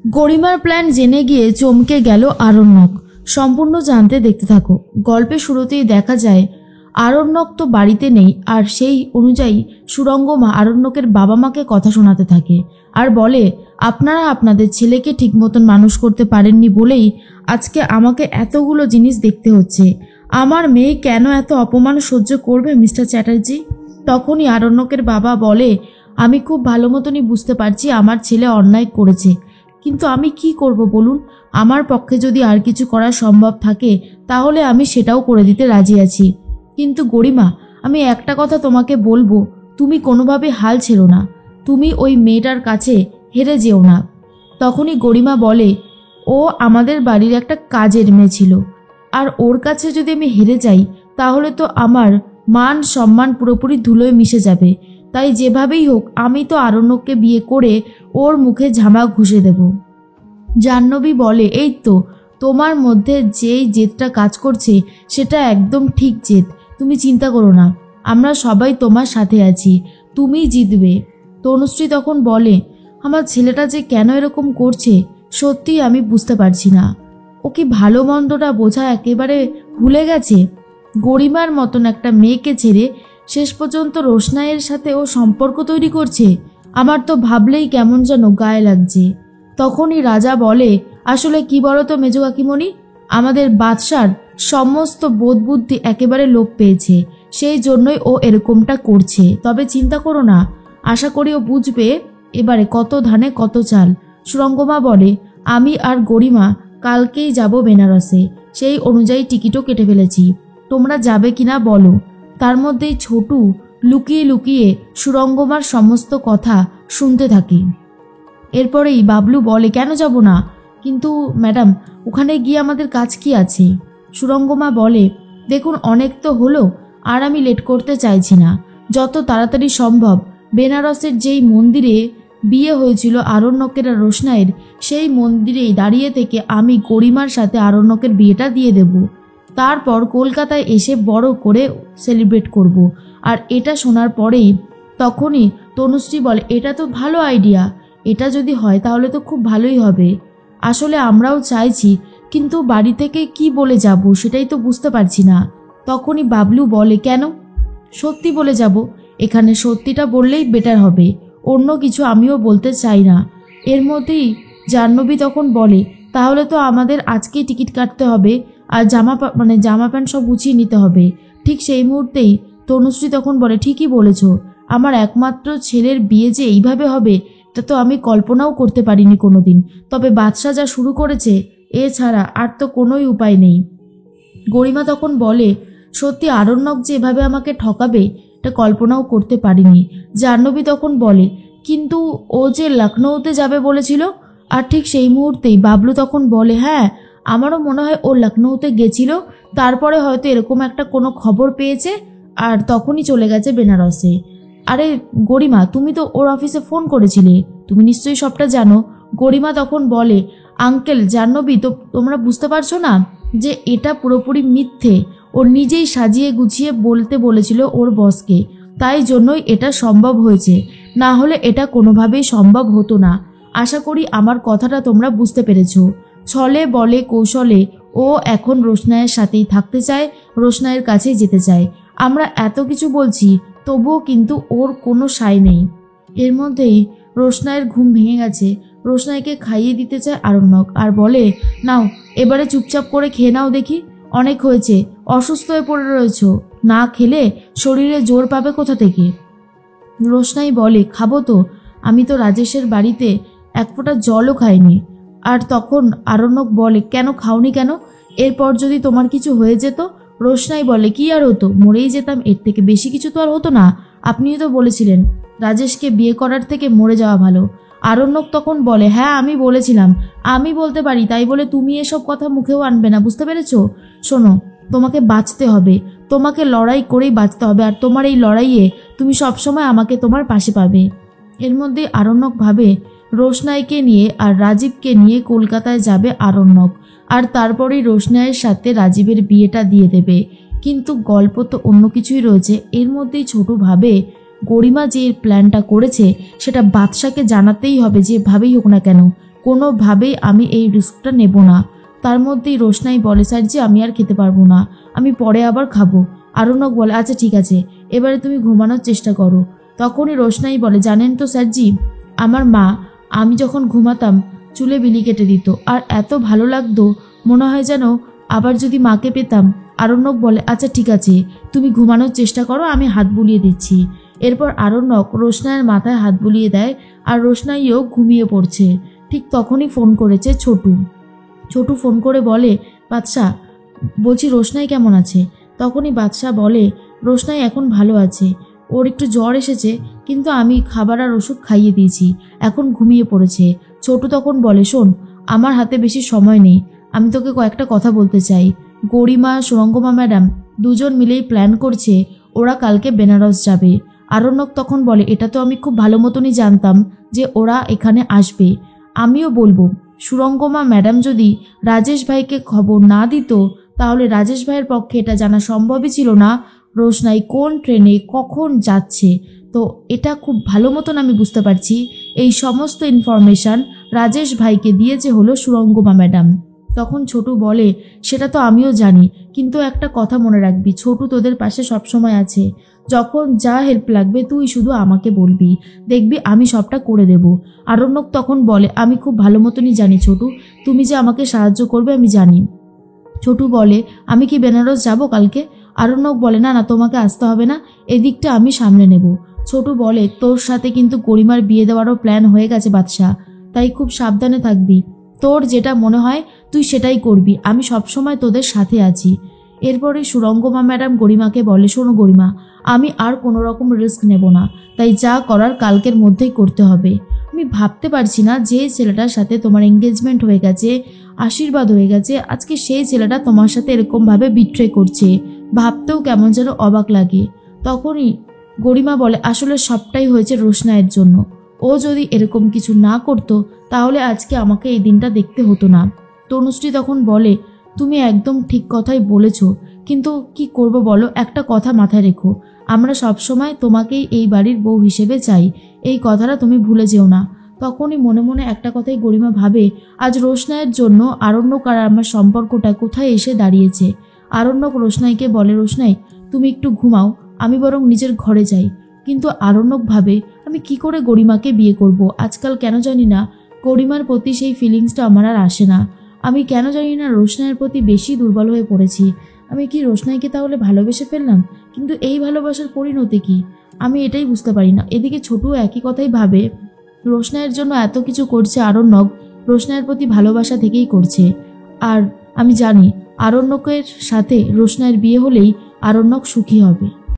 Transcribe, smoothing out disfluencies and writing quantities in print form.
গরিমার plan জেনে গিয়ে চমকে গেল আরণ্যক। সম্পূর্ণ জানতে দেখতে থাকো। গল্পের শুরুতেই দেখা যায় আরণ্যক তো বাড়িতে নেই, আর সেই অনুযায়ী সুরঙ্গমা আরণ্যকের বাবা মাকে কথা শোনাতে থাকে আর বলে, আপনারা আপনাদের ছেলেকে ঠিক মতন মানুষ করতে পারেননি বলেই আজকে আমাকে এতগুলো জিনিস দেখতে হচ্ছে। আমার মেয়ে কেন এত অপমান সহ্য করবে মিস্টার চ্যাটার্জি? তখনই আরণ্যকের বাবা বলে, আমি খুব ভালো মতনই বুঝতে পারছি আমার ছেলে অন্যায় করেছে, কিন্তু আমি কি করব বলুন? আমার পক্ষে যদি আর কিছু করা সম্ভব থাকে তাহলে আমি সেটাও করে দিতে রাজি আছি। কিন্তু গরিমা, আমি একটা কথা তোমাকে বলবো, তুমি কোনোভাবে হাল ছেড়ো না, তুমি ওই মেয়েটার কাছে হেরে যেও না। তখনই গরিমা বলে, ও আমাদের বাড়ির একটা কাজের মেয়ে ছিল, আর ওর কাছে যদি আমি হেরে যাই তাহলে তো আমার মান সম্মান পুরোপুরি ধুলোয় মিশে যাবে। তাই যেভাবেই হোক আমি তো আরণ্যককে বিয়ে করে ওর মুখে ঝামা ঘুষে দেব। জাহ্নবী বলে, এই তো তোমার মধ্যে যেই জেদটা কাজ করছে সেটা একদম ঠিক জেদ, তুমি চিন্তা করো না, আমরা সবাই তোমার সাথে আছি, তুমি জিতবে। তনুশ্রী তখন বলে, আমার ছেলেটা যে কেন এরকম করছে সত্যিই আমি বুঝতে পারছি না। ও কি ভালো মন্দটা বোঝা একেবারে ভুলে গেছে? গরিমার মতন একটা মেয়েকে ছেড়ে শেষ পর্যন্ত রোশনাইয়ের সাথে ও সম্পর্ক তৈরি করছে। আমার তো ভাবলেই কেমন যেন গায়ে লাগছে। তখনই রাজা বলে, আসলে কি বলো তো মেজো কাকিমণি, আমাদের বাদশার সমস্ত বোধ বুদ্ধি একেবারে লোপ পেয়েছে, সেই জন্যই ও এরকমটা করছে। তবে চিন্তা করো না, আশা করি ও বুঝবে এবারে কত ধানে কত চাল। সুরঙ্গমা বলে, আমি আর গরিমা কালকেই যাব বেনারসে, সেই অনুযায়ী টিকিটও কেটে ফেলেছি, তোমরা যাবে কিনা বলো। তার মধ্যেই ছোটু লুকিয়ে লুকিয়ে সুরঙ্গমার সমস্ত কথা শুনতে থাকে। এরপরেই বাবলু বলে, কেন যাব না? কিন্তু ম্যাডাম, ওখানে গিয়ে আমাদের কাজ কি আছে? সুরঙ্গমা বলে, দেখুন অনেক তো হলো, আর আমি লেট করতে চাইছি না, যত তাড়াতাড়ি সম্ভব বেনারসের যেই মন্দিরে বিয়ে হয়েছিল আরণ্যকের আর রোশনাইয়ের, সেই মন্দিরেই দাঁড়িয়ে থেকে আমি গরিমার সাথে আরণ্যকের বিয়েটা দিয়ে দেব। তারপর কলকাতায় এসে বড় করে সেলিব্রেট করব। আর এটা শোনার পরেই তখনই তনুশ্রী বলে, এটা তো ভালো আইডিয়া, এটা যদি হয় তাহলে তো খুব ভালোই হবে। আসলে আমরাও চাইছি, কিন্তু বাড়ি থেকে কি বলে যাব সেটাই তো বুঝতে পারছি না। তখনই বাবলু বলে, কেন? সত্যি বলে যাব, এখানে সত্যিটা বললেই বেটার হবে, অন্য কিছু আমিও বলতে চাই না। এর মধ্যেই জাহ্নবী তখন বলে, তাহলে তো আমাদের আজকেই টিকিট কাটতে হবে আর জামা প্যান্ট সব গুছিয়ে নিতে হবে। ঠিক সেই মুহূর্তেই তনুশ্রী তখন বলে, ঠিকই বলেছ, আমার একমাত্র ছেলের বিয়ে যে এইভাবে হবে এটা তো আমি কল্পনাও করতে পারিনি কোনোদিন। তবে বাদশা যা শুরু করেছে এছাড়া আর তো কোনোই উপায় নেই। গরিমা তখন বলে, সত্যি আরণ্যক যে এভাবে আমাকে ঠকাবে এটা কল্পনাও করতে পারিনি। জাহ্নবী তখন বলে, কিন্তু ও যে লখনৌতে যাবে বলেছিল। আর ঠিক সেই মুহূর্তেই বাবলু তখন বলে, হ্যাঁ আমারও মনে হয় ও লখনৌতে গেছিল, তারপরে হয়তো এরকম একটা কোনো খবর পেয়েছে আর তখনই চলে গেছে বেনারসে। আরে গরিমা, তুমি তো ওর অফিসে ফোন করেছিলে, তুমি নিশ্চয়ই সবটা জানো। গরিমা তখন বলে, আঙ্কেল জাহ্নবী, তো তোমরা বুঝতে পারছো না যে এটা পুরোপুরি মিথ্যে, ও নিজেই সাজিয়ে গুছিয়ে বলতে বলেছিল ওর বসকে, তাই জন্যই এটা সম্ভব হয়েছে, না হলে এটা কোনোভাবেই সম্ভব হতো না। আশা করি আমার কথাটা তোমরা বুঝতে পেরেছো। ছলে বলে কৌশলে ও এখন রোশনাইয়ের সাথেই থাকতে চায়, রোশনাইয়ের কাছেই যেতে চায়। আমরা এত কিছু বলছি তবুও কিন্তু ওর কোনো সায় নেই। এর মধ্যেই রোশনাইয়ের ঘুম ভেঙে গেছে। রোশনাইকে খাইয়ে দিতে চায় আরণ্যক আর বলে, নাও এবারে চুপচাপ করে খেয়ে নাও দেখি, অনেক হয়েছে, অসুস্থ হয়ে পড়ে রয়েছ, না খেলে শরীরে জোর পাবে কোথা থেকে? রোশনাই বলে, খাবো তো, আমি তো রাজেশের বাড়িতে এক ফোঁটা জলও খাইনি। আর তখন আরণ্যক বলে, কেন খাওনি কেন? এরপর যদি তোমার কিছু হয়ে যেত? রোশনাই বলে, কি আর হতো, মরেই যেতাম, এর থেকে বেশি কিছু তো আর হতো না, আপনিও তো বলেছিলেন রাজেশকে বিয়ে করার থেকে মরে যাওয়া ভালো। আরণ্যক তখন বলে, হ্যাঁ আমি বলেছিলাম, আমি বলতে পারি, তাই বলে তুমি এসব কথা মুখেও আনবে না, বুঝতে পেরেছো? শোনো, তোমাকে বাঁচতে হবে, তোমাকে লড়াই করেই বাঁচতে হবে, আর তোমার এই লড়াইয়ে তুমি সবসময় আমাকে তোমার পাশে পাবে। এর মধ্যে আরণ্যক ভাবে রোশনাইকে নিয়ে আর রাজীবকে নিয়ে কলকাতায় যাবে আরণ্যক, আর তারপরেই রোশনাইয়ের সাথে রাজীবের বিয়েটা দিয়ে দেবে। কিন্তু গল্প তো অন্য কিছুই রয়েছে। এর মধ্যেই ছোট ভাবে গরিমা যে প্ল্যানটা করেছে সেটা বাদশাকে জানাতেই হবে, যেভাবেই হোক না কেন। কোনোভাবেই আমি এই রিস্কটা নেব না। তার মধ্যেই রোশনাই বলে, স্যারজি আমি আর খেতে পারবো না, আমি পরে আবার খাবো। আরণ্যক বলে, আচ্ছা ঠিক আছে, এবারে তুমি ঘুমানোর চেষ্টা করো। তখনই রোশনাই বলে, জানেন তো স্যারজি, আমার মা আমি যখন ঘুমাতাম চুলে বিলি কেটে দিত, আর এত ভালো লাগতো, মনে হয় যেন আবার যদি মাকে পেতাম। আরণ্যক বলে, আচ্ছা ঠিক আছে, তুমি ঘুমানোর চেষ্টা করো, আমি হাত বুলিয়ে দিচ্ছি। এরপর আরণ্যক রোশনাইয়ের মাথায় হাত বুলিয়ে দেয়, আর রোশনাইও ঘুমিয়ে পড়ছে। ঠিক তখনই ফোন করেছে ছোটু। ছোটু ফোন করে বলে, বাদশা বলছি রোশনাই কেমন আছে? তখনই বাদশা বলে, রোশনাই এখন ভালো আছে, ওর একটু জ্বর এসেছে, কিন্তু আমি খাবার আর ওষুধ খাইয়ে দিয়েছি, এখন ঘুমিয়ে পড়েছে। ছোটু তখন বলে, শোন, আমার হাতে বেশি সময় নেই, আমি তোকে কয়েকটা কথা বলতে চাই। গরিমা, সুরঙ্গমা ম্যাডাম দুজন মিলেই প্ল্যান করছে ওরা কালকে বেনারস যাবে। আরণ্যক তখন বলে, এটা তো আমি খুব ভালো মতনই জানতাম যে ওরা এখানে আসবে। আমিও বলবো, সুরঙ্গমা ম্যাডাম যদি রাজেশ ভাইকে খবর না দিত তাহলে রাজেশ ভাইয়ের পক্ষে এটা জানা সম্ভবই ছিল না রোশনাই কোন ট্রেনে কখন যাচ্ছে। তো এটা খুব ভালো মতন আমি বুঝতে পারছি এই সমস্ত ইনফরমেশান রাজেশ ভাইকে দিয়েছে হলো সুরঙ্গমা ম্যাডাম। তখন ছোটু বলে, সেটা তো আমিও জানি, কিন্তু একটা কথা মনে রাখবি, ছোটু তোদের পাশে সবসময় আছে, যখন যা হেল্প লাগবে তুই শুধু আমাকে বলবি, দেখবি আমি সবটা করে দেব। আরণ্যক তখন বলে, আমি খুব ভালো মতনই জানি ছোটু, তুমি যে আমাকে সাহায্য করবে আমি জানি। ছোটু বলে, আমি কি বেনারস যাব কালকে? আরণ্যক বলে, না না, তোমাকে আসতে হবে না, এদিকটা আমি সামলে নেব। ছোটু বলে, তোর সাথে কিন্তু গরিমার বিয়ে দেওয়ারও প্ল্যান হয়ে গেছে বাদশা, তাই খুব সাবধানে থাকবি, তোর যেটা মনে হয় তুই সেটাই করবি, আমি সবসময় তোদের সাথে আছি। এরপরে সুরঙ্গমা ম্যাডাম গরিমাকে বলে, শোনো গরিমা, আমি আর কোনো রকম রিস্ক নেব না, তাই যা করার কালকের মধ্যেই করতে হবে। আমি ভাবতে পারছি না যে ছেলেটার সাথে তোমার এঙ্গেজমেন্ট হয়ে গেছে, আশীর্বাদ হয়ে গেছে, আজকে সেই ছেলেটা তোমার সাথে এরকমভাবে বিট্রে করছে, ভাবতেও কেমন যেন অবাক লাগে। তখনই গরিমা বলে, আসলে সবটাই হয়েছে রোশনাইয়ের জন্য, ও যদি এরকম কিছু না করতো তাহলে আজকে আমাকে এই দিনটা দেখতে হতো না। তনুশ্রী তখন বলে, তুমি একদম ঠিক কথাই বলেছ, কিন্তু কি করব বলো, একটা কথা মাথায় রেখো, আমরা সবসময় তোমাকেই এই বাড়ির বউ হিসেবে চাই, এই কথাটা তুমি ভুলে যেও না। তখনই মনে মনে একটা কথাই গরিমা ভাবে, আজ রোশনাইয়ের জন্য আরণ্যক আর আমার সম্পর্কটা কোথায় এসে দাঁড়িয়েছে। আরণ্যক রোশনাইকে বলে, রোশনাই তুমি একটু ঘুমাও, আমি বরং নিজের ঘরে যাই। কিন্তু আরণ্যক ভাবে, আমি কি করে গরিমাকে বিয়ে করব? আজকাল কেন জানি না গরিমার প্রতি সেই ফিলিংসটা আমার আর আসে না। আমি কেন জানি না রোশনাইয়ের প্রতি বেশি দুর্বল হয়ে পড়েছি। আমি কি রোশনাইকে তাহলে ভালোবেসে ফেললাম? কিন্তু এই ভালোবাসার পরিণতি কি? আমি এটাই বুঝতে পারি না। এদিকে ছোটু একই কথাই ভাবে, রোশনাইয়ের জন্য এত কিছু করছে আরণ্যক, রোশনাইয়ের প্রতি ভালোবাসা থেকেই করছে। আর আমি জানি আরণ্যকের সাথে রোশনাইয়ের বিয়ে হলেই আরণ্যক সুখী হবে।